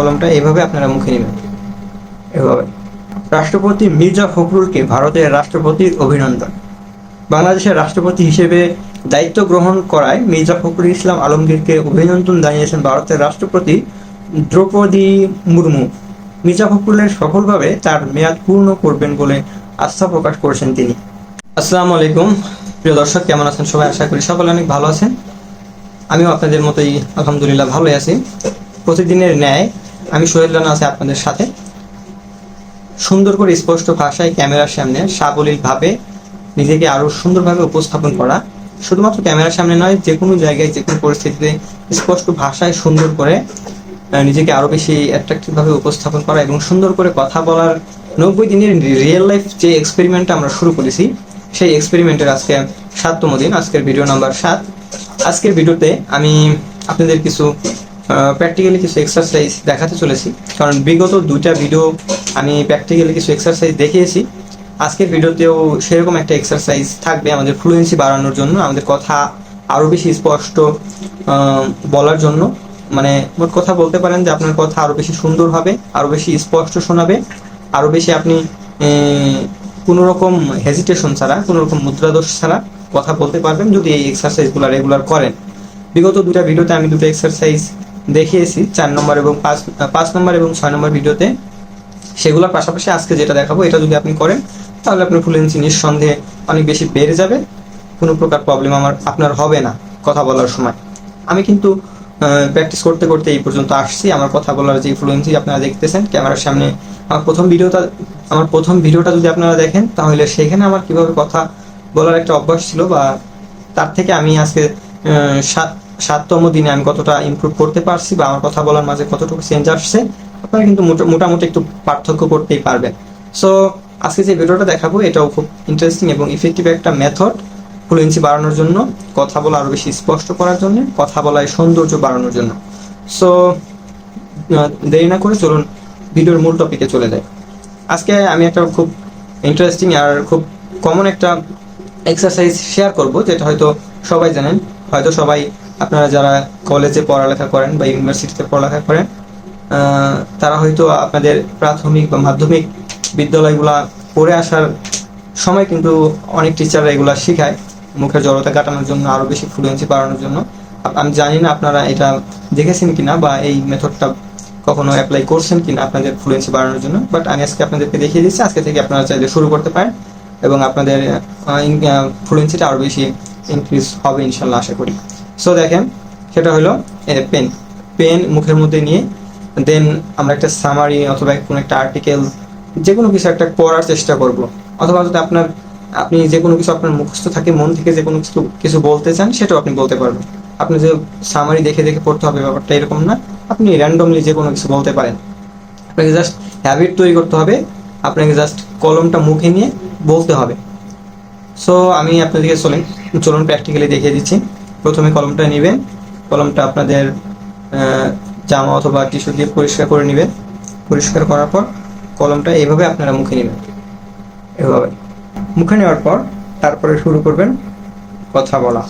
কলমটা এভাবে আপনারা মুখে নেবেন, এভাবে। রাষ্ট্রপতি মির্জা ফখরুলকে ভারতের রাষ্ট্রপতির অভিনন্দন। বাংলাদেশের রাষ্ট্রপতি হিসেবে দায়িত্ব গ্রহণ করায় মির্জা ফখরুল ইসলাম আলমগীরকে অভিনন্দন জানিয়েছেন ভারতের রাষ্ট্রপতি দ্রৌপদী মুর্মু। মির্জা ফখরুলের সফলভাবে তার মেয়াদ পূর্ণ করবেন বলে আস্থা প্রকাশ করেছেন তিনি। আসসালামু আলাইকুম প্রিয় দর্শক, কেমন আছেন সবাই? আশা করি সকলে অনেক ভালো আছেন। আমিও আপনাদের মতোই আলহামদুলিল্লাহ ভালোই আছি। প্রতিদিনের ন্যায় আমি সোহেল রানা আছি আপনাদের সাথে। সুন্দর করে স্পষ্ট ভাষায় ক্যামেরার সামনে সাবলীলভাবে নিজেকে আরো সুন্দরভাবে উপস্থাপন করা, শুধুমাত্র ক্যামেরার সামনে নয়, যে কোনো জায়গায় যে কোনো পরিস্থিতিতে স্পষ্ট ভাষায় সুন্দর করে নিজেকে আরো বেশি অ্যাট্রাকটিভ ভাবে উপস্থাপন করা এবং সুন্দর করে কথা বলার 90 দিনের রিয়েল লাইফ যে এক্সপেরিমেন্টটা আমরা শুরু করেছি, সেই এক্সপেরিমেন্টের আজকে 7তম দিন। আজকের ভিডিও নাম্বার 7। আজকের ভিডিওতে আমি আপনাদের কিছু প্র্যাকটিক্যালি কিছু এক্সারসাইজ দেখাতে চলেছি, কারণ বিগত 2টা ভিডিও আমি প্র্যাকটিক্যালি কিছু এক্সারসাইজ দেখিয়েছি। আজকের ভিডিওতেও সেরকম একটা এক্সারসাইজ থাকবে আমাদের ফ্লুয়েন্সি বাড়ানোর জন্য, আমাদের কথা আরও বেশি স্পষ্ট বলার জন্য। মানে মোট কথা বলতে পারেন যে আপনার কথা আরও বেশি সুন্দর হবে, আরও বেশি স্পষ্ট শোনাবে, আরও বেশি আপনি কোনো রকম হেজিটেশন ছাড়া, কোনো রকম মুদ্রাদোষ ছাড়া কথা বলতে পারবেন যদি এই এক্সারসাইজগুলো রেগুলার করেন। বিগত 2টা ভিডিওতে আমি 2টা এক্সারসাইজ দেখিয়েছি, 4 নম্বর এবং 5 নম্বর এবং 6 নম্বর ভিডিওতে। সেগুলোর পাশাপাশি আজকে যেটা দেখাবো, এটা যদি আপনি করেন তাহলে আপনার ফ্লুয়েন্সি নিঃসন্দেহে অনেক বেশি বেড়ে যাবে। কোনো প্রকার প্রবলেম আপনার হবে না কথা বলার সময়। আমি কিন্তু প্র্যাকটিস করতে করতে এই পর্যন্ত আসছি। আমার কথা বলার যে ফ্লুয়েন্সি আপনারা দেখতেছেন ক্যামেরার সামনে, আমার প্রথম ভিডিওটা যদি আপনারা দেখেন তাহলে সেখানে আমার কিভাবে কথা বলার একটা অভ্যাস ছিল, বা তার থেকে আমি আজকে 7তম দিনে আমি কতটা ইমপ্রুভ করতে পারছি, বা আমার কথা বলার মাঝে কতটুকু চেঞ্জ আসছে, আপনারা কিন্তু মোটামুটি একটু পার্থক্য করতেই পারবেন। সো আজকে যে ভিডিওটা দেখাবো এটাও খুব ইন্টারেস্টিং এবং ইফেক্টিভ একটা মেথড ফ্লুয়েন্সি বাড়ানোর জন্য, কথা বলা আরো বেশি স্পষ্ট করার জন্য, কথা বলায় সৌন্দর্য বাড়ানোর জন্য। সো দেরি না করে চলুন ভিডিওর মূল টপিকে চলে যাই। আজকে আমি একটা খুব ইন্টারেস্টিং আর খুব কমন একটা এক্সারসাইজ শেয়ার করব, যেটা হয়তো সবাই জানেন। হয়তো সবাই আপনারা যারা কলেজে পড়ালেখা করেন বা ইউনিভার্সিটিতে পড়ালেখা করেন, তারা হয়তো আপনাদের প্রাথমিক বা মাধ্যমিক বিদ্যালয়গুলা পড়ে আসার সময় কিন্তু অনেক টিচাররা এগুলা শেখায় মুখের জড়তা কাটানোর জন্য, আরো বেশি ফ্লুয়েন্সি বাড়ানোর জন্য। আমি জানি না আপনারা এটা দেখেছেন কিনা বা এই মেথডটা কখনো অ্যাপ্লাই করছেন কিনা আপনাদের ফ্লুয়েন্সি বাড়ানোর জন্য, বাট আমি আজকে আপনাদেরকে দেখিয়ে দিচ্ছি। আজকে থেকে আপনারা চাইলে শুরু করতে পারেন এবং আপনাদের ফ্লুয়েন্সিটা আরো বেশি ইনক্রিজ হবে ইনশাল্লাহ, আশা করি। সো দেখেন, সেটা হলো পেন মুখের মধ্যে নিয়ে দেন আমরা একটা সামারি অথবা কোনো একটা আর্টিকেল, যে কোনো কিছু একটা পড়ার চেষ্টা করব। অথবা যদি আপনি যে কোনো কিছু আপনার মুখস্থ থাকে, মন থেকে যে কোনো কিছু বলতে চান, সেটাও আপনি বলতে পারবেন। আপনি যে সামারি দেখে দেখে পড়তে হবে ব্যাপারটা এরকম না, আপনি র্যান্ডমলি যে কোনো কিছু বলতে পারেন। আপনাকে জাস্ট হ্যাবিট তৈরি করতে হবে, আপনাকে জাস্ট কলমটা মুখে নিয়ে বলতে হবে। সো আমি আপনাদেরকে চলুন প্র্যাকটিক্যালি দেখিয়ে দিচ্ছি। প্রথমে কলমটা নেবেন, কলমটা আপনাদের জামা অথবা টিস্যু দিয়ে পরিষ্কার করে নেবেন। পরিষ্কার করার পর কলমটা এইভাবে আপনারা মুখে নেবেন, এভাবে মুখে নেওয়ার পর তারপরে শুরু করবেন কথা বলা।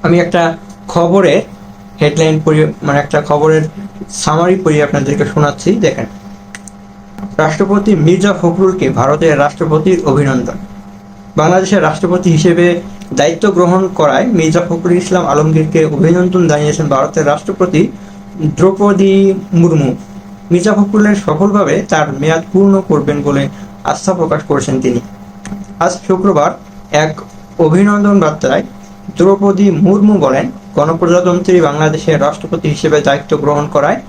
আমি একটা খবরের হেডলাইন পড়ি, মানে একটা খবরের সামারি পড়ি আপনাদেরকে শোনাচ্ছি। দেখেন, রাষ্ট্রপতি মির্জা ফখরুলকে ভারতের রাষ্ট্রপতির অভিনন্দন। বাংলাদেশের রাষ্ট্রপতি হিসেবে দায়িত্ব গ্রহণ করায় মির্জা ফখরুল ইসলাম আলমগীরকে অভিনন্দন জানিয়েছেন ভারতের রাষ্ট্রপতি দ্রৌপদী মুর্মু। মির্জা ফখরুলের সফলভাবে তার মেয়াদ পূর্ণ করবেন বলে আস্থা প্রকাশ করেছেন তিনি। আজ শুক্রবার এক অভিনন্দন বার্তায় দ্রৌপদী মুর্মু বলেন, গণপ্রজাতন্ত্রী বাংলাদেশের রাষ্ট্রপতি হিসেবে দায়িত্ব গ্রহণ করায়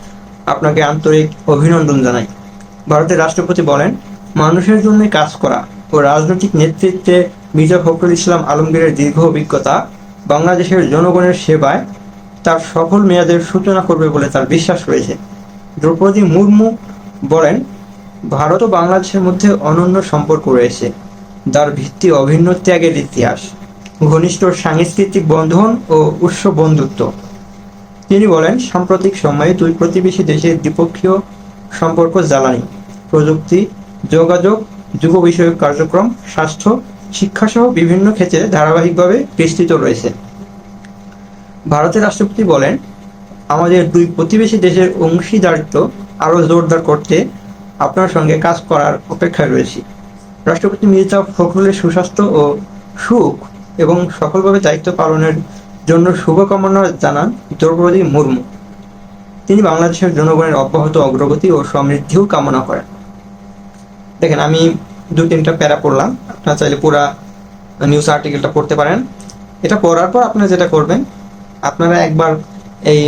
আপনাকে আন্তরিক অভিনন্দন জানাই। ভারতের রাষ্ট্রপতি বলেন, মানুষের জন্য কাজ করা ও রাজনৈতিক নেতৃত্বে মির্জা ফখরুল ইসলাম আলমগীরের দীর্ঘ অভিজ্ঞতা বাংলাদেশের জনগণের সেবায় তার সফল মেয়াদের সূচনা করবে বলে তার বিশ্বাস রয়েছে। দ্রৌপদী মুর্মু বলেন, ভারত ও বাংলাদেশের মধ্যে অনন্য সম্পর্ক রয়েছে, যার ভিত্তি অভিন্ন ত্যাগের ইতিহাস, ঘনিষ্ঠ সাংস্কৃতিক বন্ধন ও উৎস বন্ধুত্ব। তিনি বলেন, সাম্প্রতিক সময়ে দুই প্রতিবেশী দেশের দ্বিপক্ষীয় সম্পর্ক জ্বালানি, প্রযুক্তি, যোগাযোগ, যুব বিষয়ক কার্যক্রম, স্বাস্থ্য, শিক্ষাসহ বিভিন্ন ক্ষেত্রে ধারাবাহিকভাবে বিস্তৃত রয়েছে। ভারতের রাষ্ট্রপতি বলেন, আমাদের দুই প্রতিবেশী দেশের অংশীদারিত্ব আরও জোরদার করতে আপনার সঙ্গে কাজ করার অপেক্ষায় রয়েছি। রাষ্ট্রপতি মির্জা ফখরুলের সুস্বাস্থ্য ও সুখ এবং সফলভাবে দায়িত্ব পালনের জন্য শুভকামনা জানান দ্রৌপদী মুর্মু। তিনি বাংলাদেশের জনগণের অব্যাহত অগ্রগতি ও সমৃদ্ধিও কামনা করেন। দেখেন, আমি 2-3টা প্যারা পড়লাম, আপনারা চাইলে পুরা নিউজ আর্টিকেলটা পড়তে পারেন। এটা পড়ার পর আপনারা যেটা করবেন, আপনারা একবার এই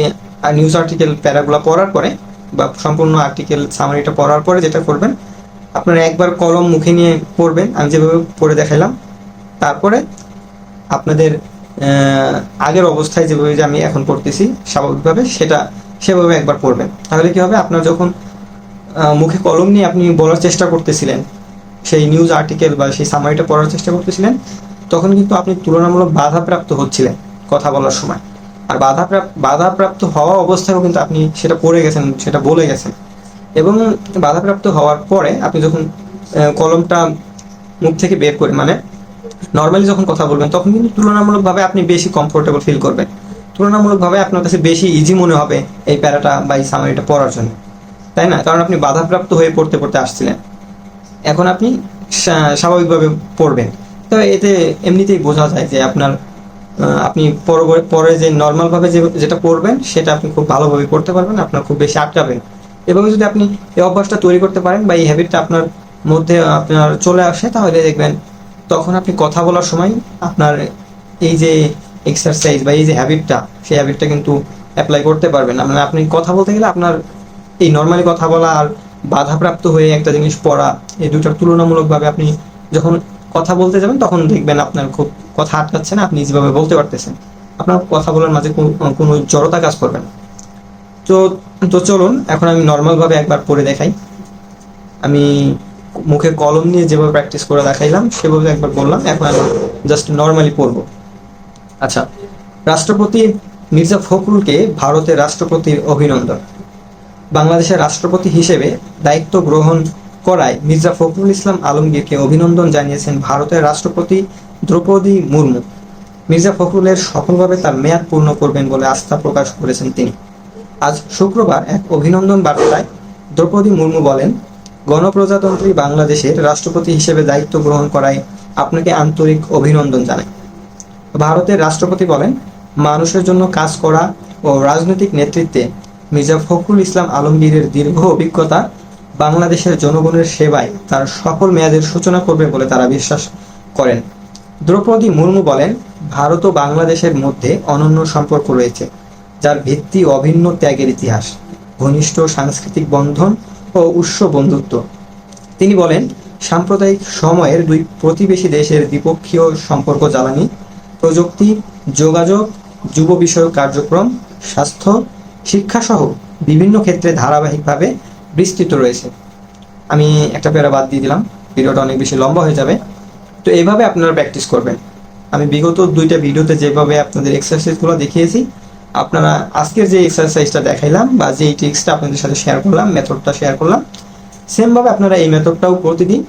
নিউজ আর্টিকেল প্যারাগুলো পড়ার পরে বা সম্পূর্ণ আর্টিকেল সামারিটা পড়ার পরে যেটা করবেন, আপনারা একবার কলম মুখে নিয়ে পড়বেন, আমি যেভাবে পড়ে দেখাইলাম। তারপরে আপনাদের আগের অবস্থায় যেভাবে যে আমি এখন পড়তেছি স্বাভাবিকভাবে সেভাবে একবার পড়বেন। তাহলে কি হবে, আপনার যখন মুখে কলম নিয়ে আপনি বলার চেষ্টা করতেছিলেন, সেই নিউজ আর্টিকেল বা সেই সামারিটা পড়ার চেষ্টা করতেছিলেন, তখন কিন্তু আপনি তুলনামূলক বাধাপ্রাপ্ত হচ্ছিলেন কথা বলার সময়। আর বাধাপ্রাপ্ত হওয়া অবস্থায়ও কিন্তু আপনি সেটা পড়ে গেছেন, সেটা বলে গেছেন। এবং বাধাপ্রাপ্ত হওয়ার পরে আপনি যখন কলমটা মুখ থেকে বের করে, মানে নর্মালি যখন কথা বলবেন, তখন কিন্তু তুলনামূলকভাবে আপনি বেশি কমফোর্টেবল ফিল করবেন, তুলনামূলকভাবে আপনার কাছে বেশি ইজি মনে হবে এই প্যারাটা বা এই সামারিটা পড়ার জন্য, তাই না? কারণ আপনি বাধাপ্রাপ্ত হয়ে পড়তে পড়তে আসছিলেন, এখন আপনি স্বাভাবিকভাবে পড়বেন। তো এতে এমনিতেই বোঝা যায় যে আপনি পরে যে নর্মালভাবে যেটা পড়বেন সেটা আপনি খুব ভালোভাবে পড়তে পারবেন, আপনার খুব বেশি আটকাবেন। এবং যদি আপনি এই অভ্যাসটা তৈরি করতে পারেন বা এই হ্যাবিটটা আপনার মধ্যে আপনার চলে আসে, তাহলে দেখবেন তখন আপনি কথা বলার সময় আপনার এই যে এক্সারসাইজ বা এই যে হ্যাবিটটা, সেই হ্যাবিটটা কিন্তু অ্যাপ্লাই করতে পারবেন। মানে আপনি কথা বলতে গেলে আপনার এই নর্মালি কথা বলা আর বাধাপ্রাপ্ত হয়ে একটা জিনিস পড়া, এই দুটার তুলনামূলকভাবে আপনি যখন কথা বলতে যাবেন তখন দেখবেন আপনার খুব কথা আটকাচ্ছে না, আপনি যেভাবে বলতে পারতেছেন, আপনার কথা বলার মাঝে কোনো জড়তা কাজ করবে না। তো তো চলুন এখন আমি নর্মালভাবে একবার পড়ে দেখাই। আমি মুখে কলম নিয়ে যেভাবে প্র্যাকটিস করে দেখাইলাম সেভাবে একবার বললাম, এখন আমি জাস্ট নর্মালি পড়বো। আচ্ছা, রাষ্ট্রপতি মির্জা ফখরুলকে ভারতের রাষ্ট্রপতির অভিনন্দন। বাংলাদেশের রাষ্ট্রপতি হিসেবে দায়িত্ব গ্রহণ করায় মির্জা ফখরুল ইসলাম আলমগীরকে অভিনন্দন জানিয়েছেন ভারতের রাষ্ট্রপতি দ্রৌপদী মুর্মু। মির্জা ফখরুলের সফলভাবে তার মেয়াদ পূর্ণ করবেন বলে আস্থা প্রকাশ করেছেন তিনি। আজ শুক্রবার এক অভিনন্দন বার্তায় দ্রৌপদী মুর্মু বলেন, গণপ্রজাতন্ত্রী বাংলাদেশের রাষ্ট্রপতি হিসেবে দায়িত্ব গ্রহণ করায় আপনাকে আন্তরিক অভিনন্দন জানাই। ভারতের রাষ্ট্রপতি বলেন, মানুষের জন্য কাজ করা ও রাজনৈতিক নেতৃত্বে মির্জা ফখরুল ইসলাম আলমগীরের দীর্ঘ অভিজ্ঞতা বাংলাদেশের জনগণের সেবায় তার সফল মেয়াদের সূচনা করবে বলে তারা বিশ্বাস করেন। দ্রৌপদী মুর্মু বলেন, ভারত ও বাংলাদেশের মধ্যে অনন্য সম্পর্ক রয়েছে, যার ভিত্তি অভিন্ন ত্যাগের ইতিহাস, ঘনিষ্ঠ সাংস্কৃতিক বন্ধন ও উৎস বন্ধুত্ব। তিনি বলেন, সাম্প্রদায়িক সময়ের দুই প্রতিবেশী দেশের দ্বিপক্ষীয় সম্পর্ক জ্বালানি, প্রযুক্তি, যোগাযোগ, যুব বিষয়ক কার্যক্রম, স্বাস্থ্য, শিক্ষাসহ বিভিন্ন ক্ষেত্রে ধারাবাহিকভাবে বিস্তৃত রয়েছে। আমি একটা প্যারা বাদ দিয়ে দিলাম, ভিডিওটা অনেক বেশি লম্বা হয়ে যাবে। তো এইভাবে আপনারা প্র্যাকটিস করবেন। আমি বিগত 2টা ভিডিওতে যেভাবে আপনাদের এক্সারসাইজগুলো দেখিয়েছি, আপনারা আজকের যে এক্সারসাইজটা দেখাইলাম বা যেই ট্রিক্সটা আপনাদের সাথে শেয়ার করলাম, মেথডটা শেয়ার করলাম, সেমভাবে আপনারা এই মেথডটাও প্রতিদিন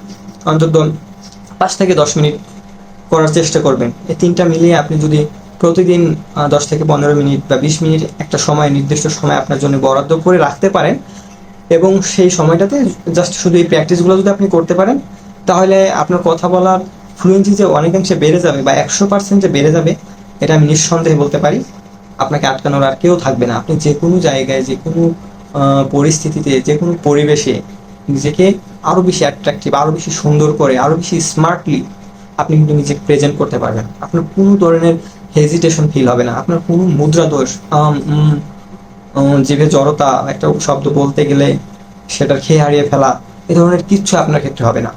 অন্তত 5 থেকে 10 মিনিট করার চেষ্টা করবেন। এই 3টা মিলিয়ে আপনি যদি প্রতিদিন 10 থেকে 15 মিনিট বা 20 মিনিট একটা সময়, নির্দিষ্ট সময় আপনার জন্য বরাদ্দ করে রাখতে পারেন এবং সেই সময়টাতে জাস্ট শুধু এই প্র্যাকটিসগুলো যদি আপনি করতে পারেন, তাহলে আপনার কথা বলার ফ্লুয়েন্সি যে অনেকাংশে বেড়ে যাবে বা 100% যে বেড়ে যাবে, এটা আমি নিঃসন্দেহে বলতে পারি। আপনাকে আটকানোর আর কেউ থাকবে না। আপনি যে কোনো জায়গায়, যে কোনো পরিস্থিতিতে, যে কোনো পরিবেশে নিজেকে আরও বেশি অ্যাট্রাকটিভ, আরও বেশি সুন্দর করে, আরও বেশি স্মার্টলি আপনি কিন্তু নিজেকে প্রেজেন্ট করতে পারবেন। আপনার কোনো ধরনের হেজিটেশন ফিল হবে না, আপনার কোনো মুদ্রা দোষ, জিভে জড়তা, একটা শব্দ বলতে গেলে সেটার খেয়ে হারিয়ে ফেলা, এ ধরনের কিচ্ছু আপনার ক্ষেত্রে হবে না।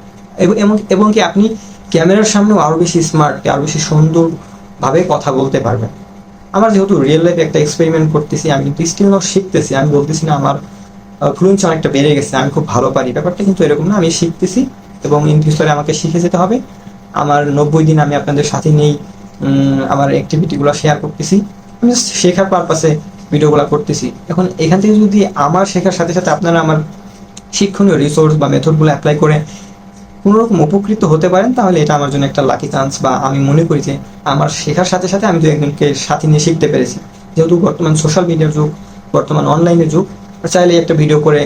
এবং কি আপনি ক্যামেরার সামনেও আরও বেশি স্মার্ট, আরও বেশি সুন্দরভাবে কথা বলতে পারবেন। আমার যেহেতু রিয়েল লাইফে একটা এক্সপেরিমেন্ট করতেছি, আমি কিন্তু স্টিল নাও শিখতেছি। আমি বলতেছি না আমার ফ্লুয়েন্সি অনেকটা বেড়ে গেছে, আমি খুব ভালো পারি, ব্যাপারটা কিন্তু এরকম না। আমি শিখতেছি এবং ইন ফিউচারে আমাকে শিখে যেতে হবে। আমার 90 দিন আমি আপনাদের সাথে নিয়েই আমার অ্যাক্টিভিটিগুলো শেয়ার করতেছি। আমি জাস্ট শেখার পারপাসে ভিডিওগুলো করতেছি। এখন এখান থেকে যদি আমার শেখার সাথে সাথে আপনারা আমার শিক্ষণীয় রিসোর্স বা মেথডগুলো অ্যাপ্লাই করে কোনোরকম উপকৃত হতে পারেন, তাহলে এটা আমার জন্য একটা লাকি চান্স। বা আমি মনে করি যে আমার শেখার সাথে সাথে আমি তো একজনকে সাথে নিয়ে শিখতে পেরেছি। যেহেতু বর্তমান সোশ্যাল মিডিয়ার যুগ, বর্তমান অনলাইনে যুগ, চাইলে একটা ভিডিও করে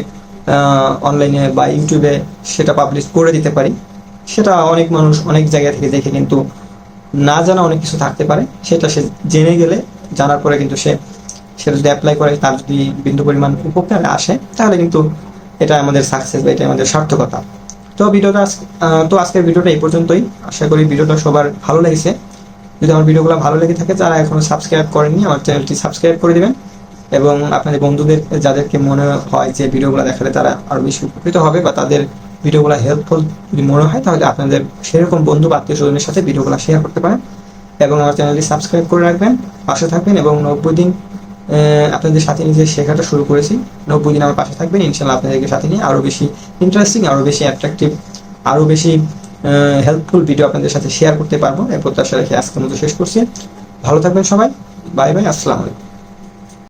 অনলাইনে বা ইউটিউবে সেটা পাবলিশ করে দিতে পারি। সেটা অনেক মানুষ অনেক জায়গা থেকে দেখে কিন্তু না জানা অনেক কিছু থাকতে পারে, সেটা সে জেনে গেলে, জানার পরে কিন্তু সেটা যদি অ্যাপ্লাই করে, তার যদি বিন্দু পরিমাণ উপকারে আসে, তাহলে কিন্তু এটা আমাদের সাকসেস বা এটা আমাদের সার্থকতা। তো আজকের ভিডিওটা এই পর্যন্তই। আশা করি ভিডিওটা সবার ভালো লেগেছে। যদি আমার ভিডিওগুলো ভালো লেগে থাকে, যারা এখনো সাবস্ক্রাইব করেননি, আমার চ্যানেলটি সাবস্ক্রাইব করে দিবেন এবং আপনাদের বন্ধুদের যাদেরকে মনে হয় যে ভিডিওগুলো দেখালে তারা আরো বেশি উপকৃত হবে বা তাদের ভিডিওগুলো হেল্পফুল যদি মনে হয়, তাহলে আপনাদের সেরকম বন্ধু বা আত্মীয় স্বজনের সাথে ভিডিওগুলো শেয়ার করতে পারেন এবং আমার চ্যানেলটি সাবস্ক্রাইব করে রাখবেন, পাশে থাকবেন এবং 90 দিন আপনাদের সাথে নিজে শেখাটা শুরু করেছি। 90 দিন আমার পাশে থাকবেন, ইনশাল্লাহ আপনাদেরকে সাথে নিয়ে আরো বেশি ইন্টারেস্টিং, আরো বেশি অ্যাট্রাকটিভ, আরো বেশি হেল্পফুল ভিডিও আপনাদের সাথে শেয়ার করতে পারবো। এই প্রত্যাশা রেখে আজকের মতো শেষ করছি। ভালো থাকবেন সবাই। Bye bye. আসসালামু আলাইকুম।